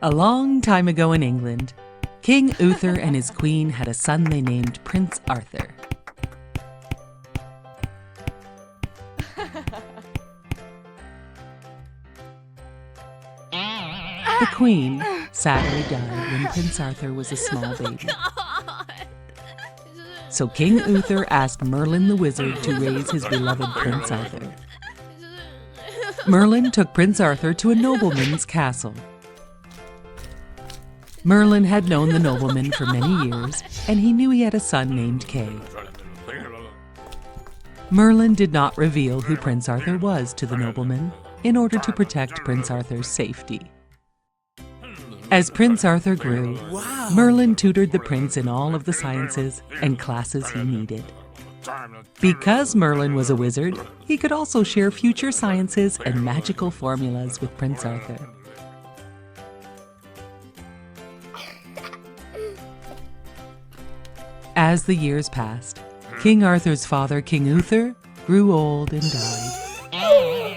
A long time ago in England, King Uther and his queen had a son they named Prince Arthur. The queen sadly died when Prince Arthur was a small baby. So King Uther asked Merlin the wizard to raise his beloved Prince Arthur. Merlin took Prince Arthur to a nobleman's castle. Merlin had known the nobleman for many years, and he knew he had a son named Kay. Merlin did not reveal who Prince Arthur was to the nobleman in order to protect Prince Arthur's safety. As Prince Arthur grew, Merlin tutored the prince in all of the sciences and classes he needed. Because Merlin was a wizard, he could also share future sciences and magical formulas with Prince Arthur. As the years passed, King Arthur's father, King Uther, grew old and died.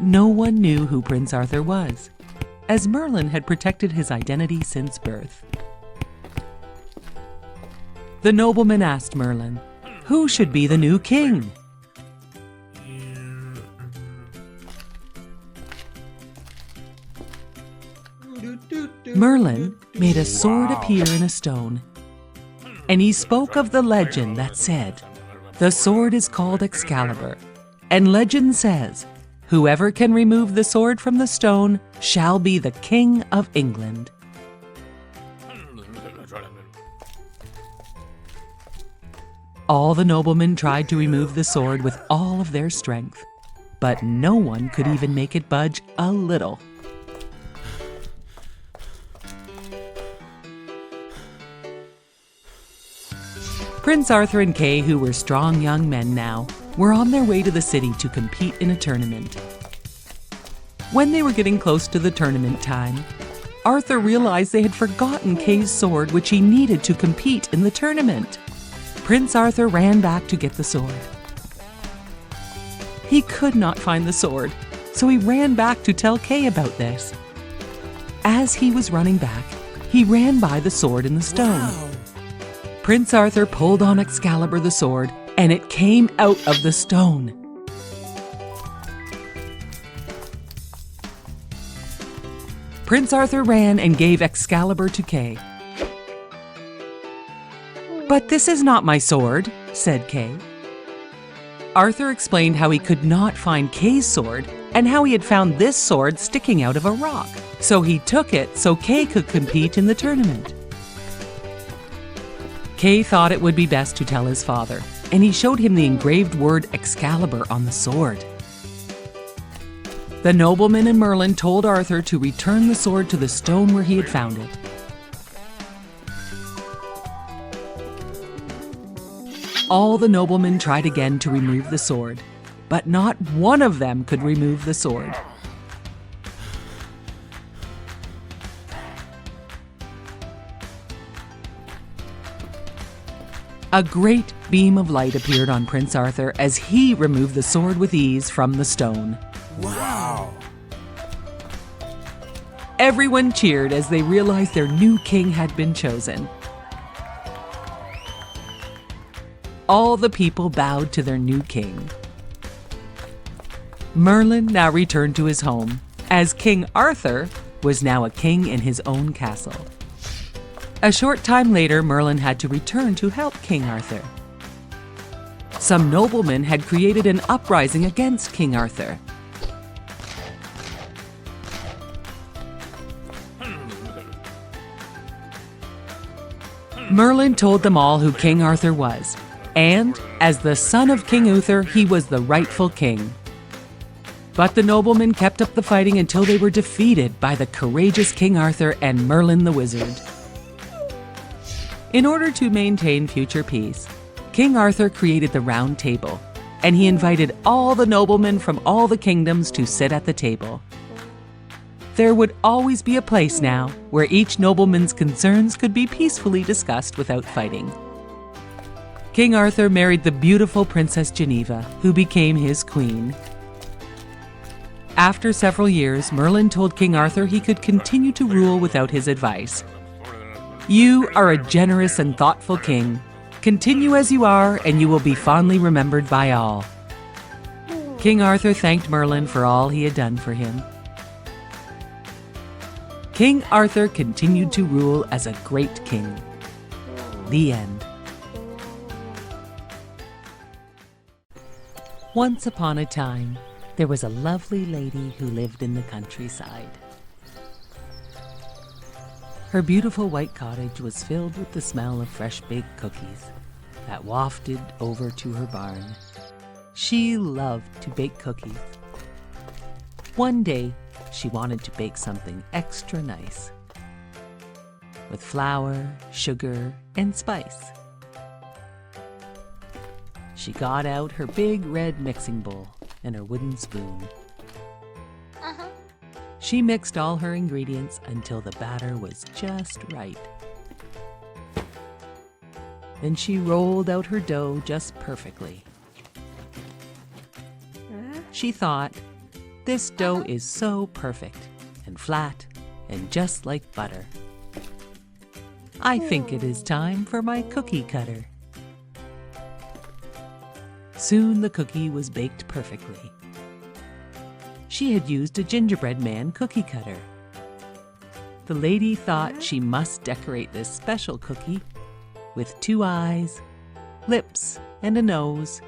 No one knew who Prince Arthur was, as Merlin had protected his identity since birth. The nobleman asked Merlin, who should be the new king? Merlin made a sword appear in a stone, and he spoke of the legend that said, the sword is called Excalibur, and legend says, whoever can remove the sword from the stone shall be the King of England. All the noblemen tried to remove the sword with all of their strength, but no one could even make it budge a little. Prince Arthur and Kay, who were strong young men now, were on their way to the city to compete in a tournament. When they were getting close to the tournament time, Arthur realized they had forgotten Kay's sword, which he needed to compete in the tournament. Prince Arthur ran back to get the sword. He could not find the sword, so he ran back to tell Kay about this. As he was running back, he ran by the sword in the stone. Wow. Prince Arthur pulled on Excalibur the sword, and it came out of the stone. Prince Arthur ran and gave Excalibur to Kay. "But this is not my sword," said Kay. Arthur explained how he could not find Kay's sword and how he had found this sword sticking out of a rock. So he took it so Kay could compete in the tournament. Kay thought it would be best to tell his father, and he showed him the engraved word Excalibur on the sword. The nobleman and Merlin told Arthur to return the sword to the stone where he had found it. All the noblemen tried again to remove the sword, but not one of them could remove the sword. A great beam of light appeared on Prince Arthur as he removed the sword with ease from the stone. Wow! Everyone cheered as they realized their new king had been chosen. All the people bowed to their new king. Merlin now returned to his home, as King Arthur was now a king in his own castle. A short time later, Merlin had to return to help King Arthur. Some noblemen had created an uprising against King Arthur. Merlin told them all who King Arthur was, and as the son of King Uther, he was the rightful king. But the noblemen kept up the fighting until they were defeated by the courageous King Arthur and Merlin the wizard. In order to maintain future peace, King Arthur created the Round Table, and he invited all the noblemen from all the kingdoms to sit at the table. There would always be a place now where each nobleman's concerns could be peacefully discussed without fighting. King Arthur married the beautiful Princess Geneva, who became his queen. After several years, Merlin told King Arthur he could continue to rule without his advice. "You are a generous and thoughtful king. Continue as you are, and you will be fondly remembered by all." King Arthur thanked Merlin for all he had done for him. King Arthur continued to rule as a great king. The end. Once upon a time, there was a lovely lady who lived in the countryside. Her beautiful white cottage was filled with the smell of fresh baked cookies that wafted over to her barn. She loved to bake cookies. One day, she wanted to bake something extra nice with flour, sugar, and spice. She got out her big red mixing bowl and her wooden spoon. She mixed all her ingredients until the batter was just right. Then she rolled out her dough just perfectly. She thought, "This dough is so perfect and flat and just like butter. I think it is time for my cookie cutter." Soon the cookie was baked perfectly. She had used a gingerbread man cookie cutter. The lady thought she must decorate this special cookie with 2 eyes, lips, and a nose,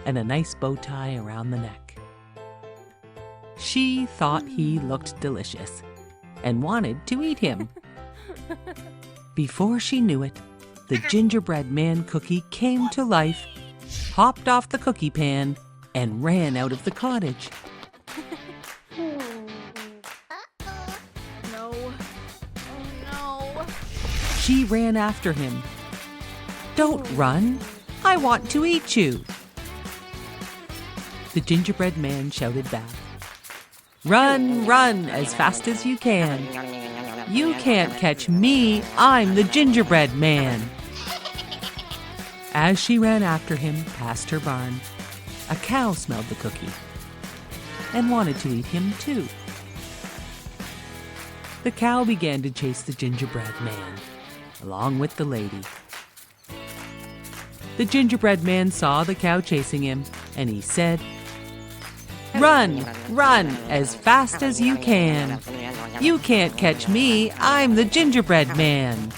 and a nice bow tie around the neck. She thought he looked delicious and wanted to eat him. Before she knew it, the gingerbread man cookie came to life, hopped off the cookie pan, and ran out of the cottage. No. Oh no. She ran after him. "Don't run! I want to eat you!" The gingerbread man shouted back, "Run, run as fast as you can. You can't catch me, I'm the gingerbread man." As she ran after him past her barn, a cow smelled the cookie and wanted to eat him too. The cow began to chase the gingerbread man, along with the lady. The gingerbread man saw the cow chasing him, and he said, "Run, run as fast as you can. You can't catch me, I'm the gingerbread man."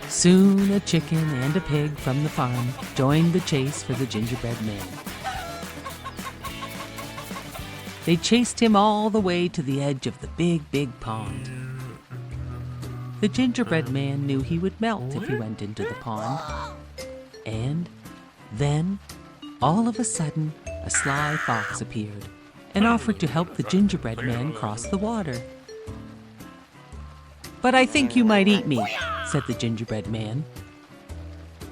Soon a chicken and a pig from the farm joined the chase for the gingerbread man. They chased him all the way to the edge of the big pond. The gingerbread man knew he would melt if he went into the pond. And then, all of a sudden, a sly fox appeared and offered to help the gingerbread man cross the water. "But I think you might eat me," said the gingerbread man.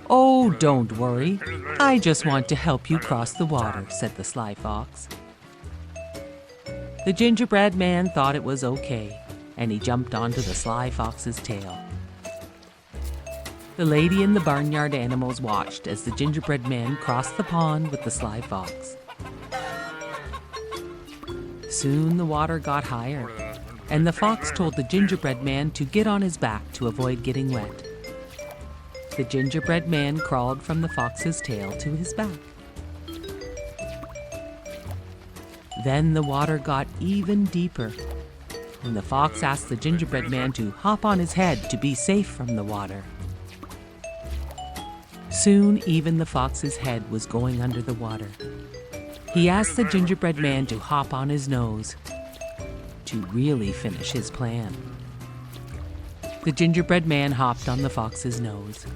"Oh, don't worry. I just want to help you cross the water," said the sly fox. The gingerbread man thought it was okay, and he jumped onto the sly fox's tail. The lady and the barnyard animals watched as the gingerbread man crossed the pond with the sly fox. Soon the water got higher, and the fox told the gingerbread man to get on his back to avoid getting wet. The gingerbread man crawled from the fox's tail to his back. Then the water got even deeper, and the fox asked the gingerbread man to hop on his head to be safe from the water. Soon even the fox's head was going under the water. He asked the gingerbread man to hop on his nose to really finish his plan. The gingerbread man hopped on the fox's nose.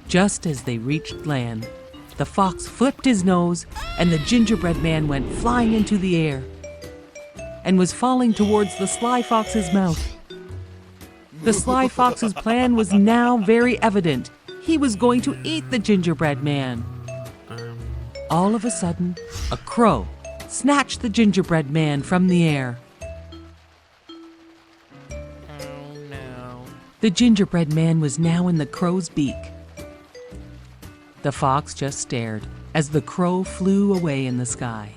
Just as they reached land, the fox flipped his nose, and the gingerbread man went flying into the air and was falling towards the sly fox's mouth. The sly fox's plan was now very evident. He was going to eat the gingerbread man. All of a sudden, a crow snatched the gingerbread man from the air. Oh no. The gingerbread man was now in the crow's beak. The fox just stared as the crow flew away in the sky.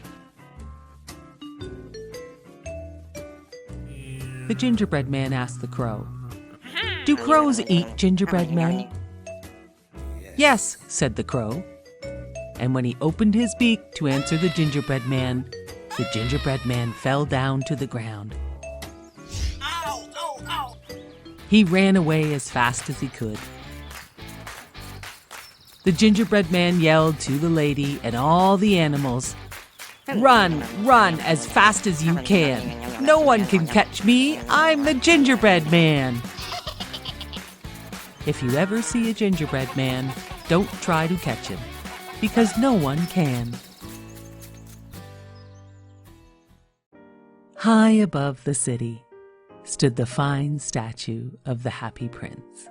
The gingerbread man asked the crow, "Do crows eat gingerbread men?" "Yes," said the crow. And when he opened his beak to answer the gingerbread man fell down to the ground. Ow, ow, ow. He ran away as fast as he could. The gingerbread man yelled to the lady and all the animals, "Run, run as fast as you can. No one can catch me. I'm the gingerbread man." If you ever see a gingerbread man, don't try to catch him, because no one can. High above the city stood the fine statue of the Happy Prince.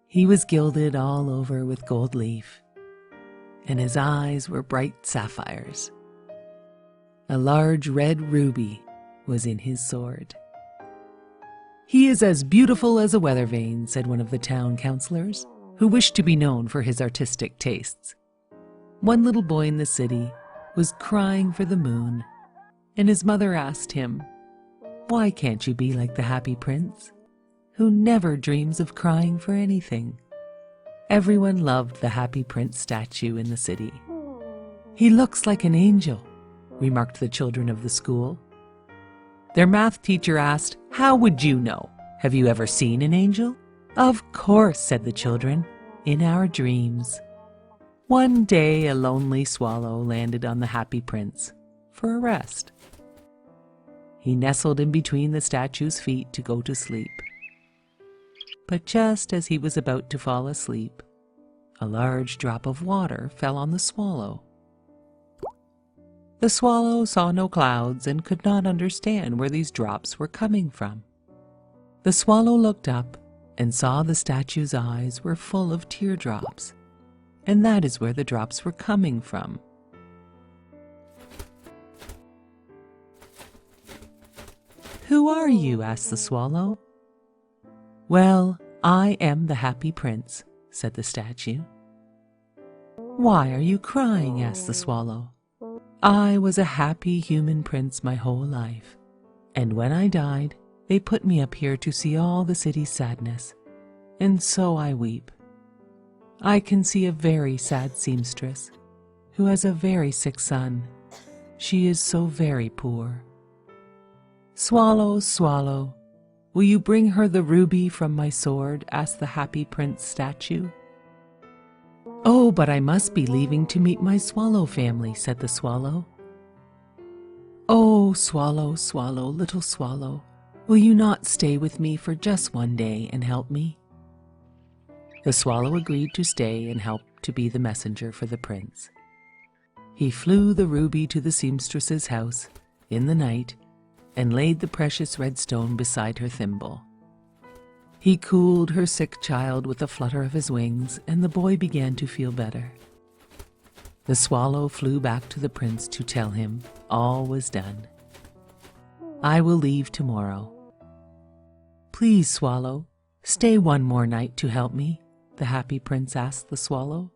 He was gilded all over with gold leaf, and his eyes were bright sapphires. A large red ruby was in his sword. "He is as beautiful as a weather vane," said one of the town councillors, who wished to be known for his artistic tastes. One little boy in the city was crying for the moon, and his mother asked him, "Why can't you be like the Happy Prince, who never dreams of crying for anything?" Everyone loved the Happy Prince statue in the city. "He looks like an angel," remarked the children of the school. Their math teacher asked, "How would you know? Have you ever seen an angel?" "Of course," said the children, "in our dreams." One day a lonely swallow landed on the Happy Prince for a rest. He nestled in between the statue's feet to go to sleep. But just as he was about to fall asleep, a large drop of water fell on the swallow. The swallow saw no clouds and could not understand where these drops were coming from. The swallow looked up and saw the statue's eyes were full of teardrops, and that is where the drops were coming from. "Who are you?" asked the swallow. "Well, I am the Happy Prince," said the statue. "Why are you crying?" asked the swallow. "I was a happy human prince my whole life, and when I died, they put me up here to see all the city's sadness, and so I weep. I can see a very sad seamstress, who has a very sick son. She is so very poor. Swallow, swallow, will you bring her the ruby from my sword?" asked the Happy Prince statue. "Oh, but I must be leaving to meet my swallow family," said the swallow. "Oh, swallow, swallow, little swallow, will you not stay with me for just one day and help me?" The swallow agreed to stay and help to be the messenger for the prince. He flew the ruby to the seamstress's house in the night and laid the precious red stone beside her thimble. He cooled her sick child with a flutter of his wings, and the boy began to feel better. The swallow flew back to the prince to tell him all was done. "I will leave tomorrow." "Please, swallow, stay one more night to help me," the Happy Prince asked the swallow.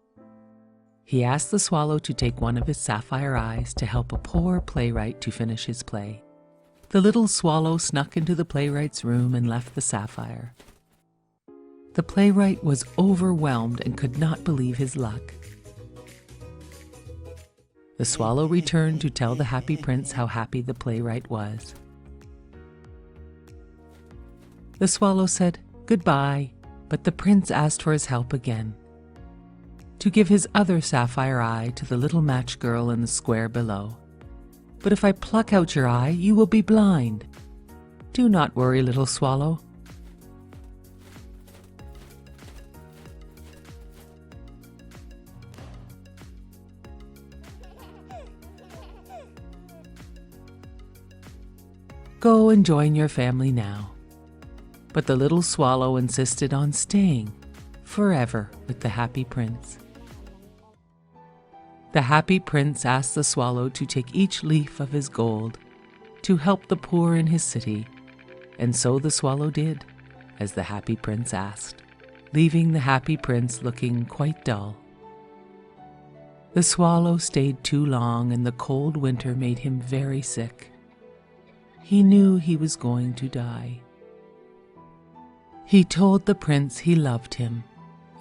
He asked the swallow to take one of his sapphire eyes to help a poor playwright to finish his play. The little swallow snuck into the playwright's room and left the sapphire. The playwright was overwhelmed and could not believe his luck. The swallow returned to tell the Happy Prince how happy the playwright was. The swallow said goodbye, but the prince asked for his help again, to give his other sapphire eye to the little match girl in the square below. "But if I pluck out your eye, you will be blind." "Do not worry, little swallow. Go and join your family now." But the little swallow insisted on staying forever with the Happy Prince. The Happy Prince asked the swallow to take each leaf of his gold to help the poor in his city, and so the swallow did, as the Happy Prince asked, leaving the Happy Prince looking quite dull. The swallow stayed too long, and the cold winter made him very sick. He knew he was going to die. He told the prince he loved him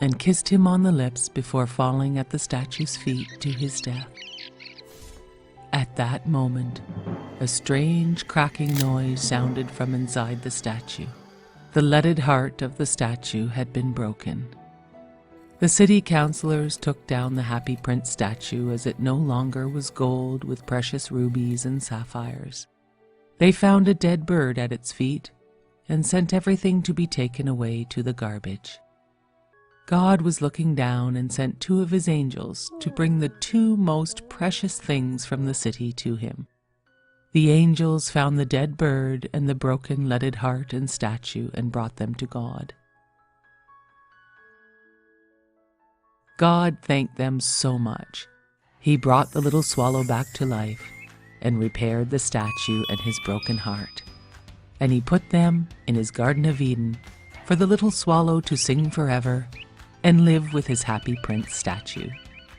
and kissed him on the lips before falling at the statue's feet to his death. At that moment, a strange cracking noise sounded from inside the statue. The leaded heart of the statue had been broken. The city councilors took down the Happy Prince statue as it no longer was gold with precious rubies and sapphires. They found a dead bird at its feet and sent everything to be taken away to the garbage. God was looking down and sent 2 of his angels to bring the 2 most precious things from the city to him. The angels found the dead bird and the broken leaded heart and statue and brought them to God. God thanked them so much. He brought the little swallow back to life and repaired the statue and his broken heart. And he put them in his Garden of Eden for the little swallow to sing forever and live with his Happy Prince statue.